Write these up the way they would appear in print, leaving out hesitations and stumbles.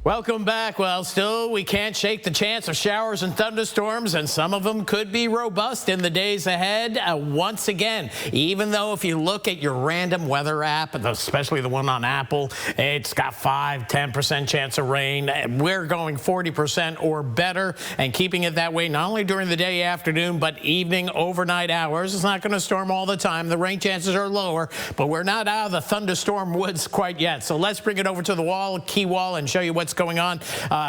Welcome back. Well, still, we can't shake the chance of showers and thunderstorms, and some of them could be robust in the days ahead. Once again, even though if you look at your random weather app, especially the one on Apple, it's got 5–10% chance of rain. We're going 40% or better and keeping it that way, not only during the day, afternoon, but evening, overnight hours. It's not going to storm all the time. The rain chances are lower, but we're not out of the thunderstorm woods quite yet. So let's bring it over to the wall, key wall, and show you what's going on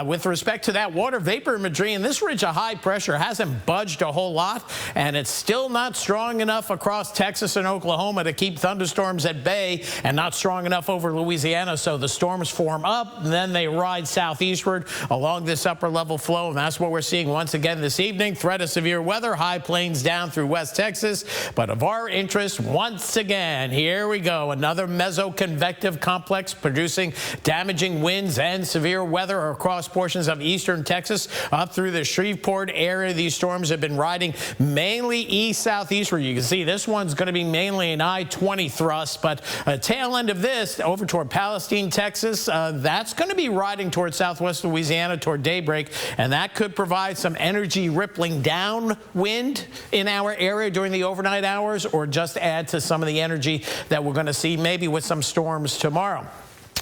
with respect to that water vapor imagery. And this ridge of high pressure hasn't budged a whole lot, and it's still not strong enough across Texas and Oklahoma to keep thunderstorms at bay, and not strong enough over Louisiana. So the storms form up, and then they ride southeastward along this upper level flow, and that's what we're seeing once again this evening. Threat of severe weather, high plains down through West Texas. But of our interest, once again, here we go, another mesoconvective complex producing damaging winds and severe weather across portions of eastern Texas up through the Shreveport area. These storms have been riding mainly east-southeastward. You can see this one's going to be mainly an I-20 thrust, but a tail end of this over toward Palestine, Texas, that's going to be riding toward southwest Louisiana toward daybreak, and that could provide some energy rippling downwind in our area during the overnight hours, or just add to some of the energy that we're going to see maybe with some storms tomorrow.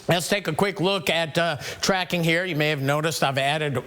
Let's take a quick look at tracking here. You may have noticed I've added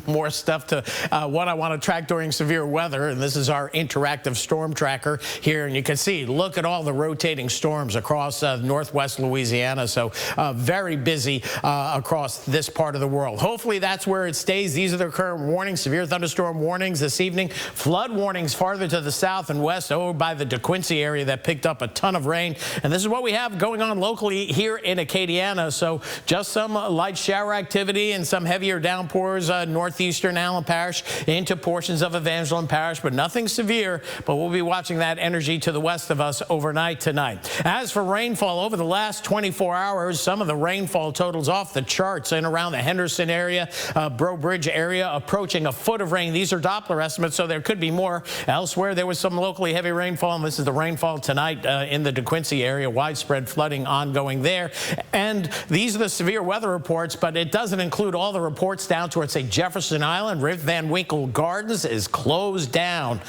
more stuff to what I want to track during severe weather, and this is our interactive storm tracker here. And you can see, look at all the rotating storms across northwest Louisiana. So very busy across this part of the world. Hopefully that's where it stays. These are the current warnings, severe thunderstorm warnings this evening. Flood warnings farther to the south and west over by the DeQuincy area that picked up a ton of rain. And this is what we have going on locally here in Acadiana. So just some light shower activity and some heavier downpours northeastern Allen Parish into portions of Evangeline Parish, but nothing severe. But we'll be watching that energy to the west of us overnight tonight. As for rainfall over the last 24 hours, some of the rainfall totals off the charts in around the Henderson area, Breaux Bridge area, approaching a foot of rain. These are Doppler estimates, so there could be more. Elsewhere, there was some locally heavy rainfall, and this is the rainfall tonight in the DeQuincy area. Widespread flooding ongoing there. And these are the severe weather reports, but it doesn't include all the reports down towards, say, Jefferson Island. Rip Van Winkle Gardens is closed down.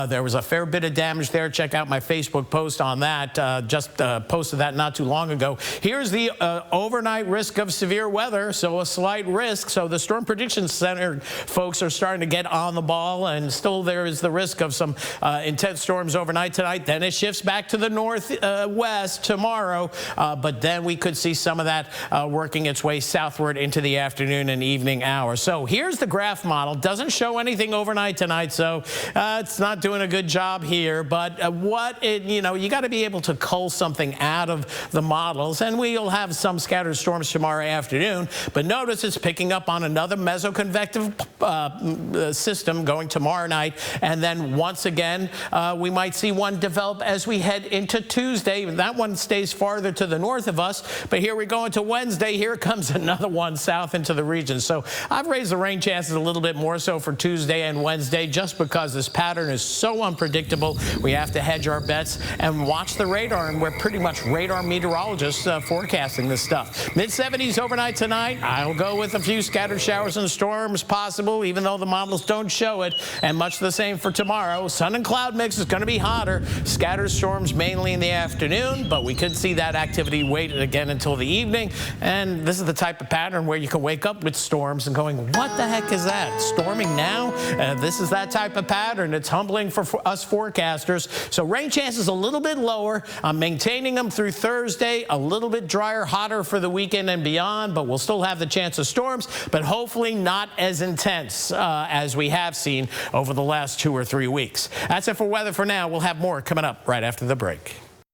There was a fair bit of damage there. Check out my Facebook post on that. Just posted that not too long ago. Here's the overnight risk of severe weather, so a slight risk. So the Storm Prediction Center folks are starting to get on the ball, and still there is the risk of some intense storms overnight tonight. Then it shifts back to the northwest tomorrow, but then we could see some of that working its way southward into the afternoon and evening hours. So here's the graph model. Doesn't show anything overnight tonight, so it's not doing a good job here. But you got to be able to cull something out of the models, and we'll have some scattered storms tomorrow afternoon. But notice it's picking up on another mesoconvective system going tomorrow night, and then once again we might see one develop as we head into Tuesday. That one stays farther to the north of us, but here we go into Wednesday. Here comes another one south into the region. So I've raised the rain chances a little bit more so for Tuesday and Wednesday, just because this pattern is so unpredictable. We have to hedge our bets and watch the radar, and we're pretty much radar meteorologists forecasting this stuff. Mid-70s overnight tonight. I'll go with a few scattered showers and storms possible, even though the models don't show it, and much the same for tomorrow. Sun and cloud mix is going to be hotter. Scattered storms mainly in the afternoon, but we could see that activity wait again until the evening. And this is the type of pattern where you can wake up with storms and going, what the heck is that? Storming now? This is that type of pattern. It's humbling for us forecasters. So rain chances a little bit lower. I'm maintaining them through Thursday. A little bit drier, hotter for the weekend and beyond, but we'll still have the chance of storms, but hopefully not as intense as we have seen over the last 2 or 3 weeks. That's it for weather for now. We'll have more coming up right after the break.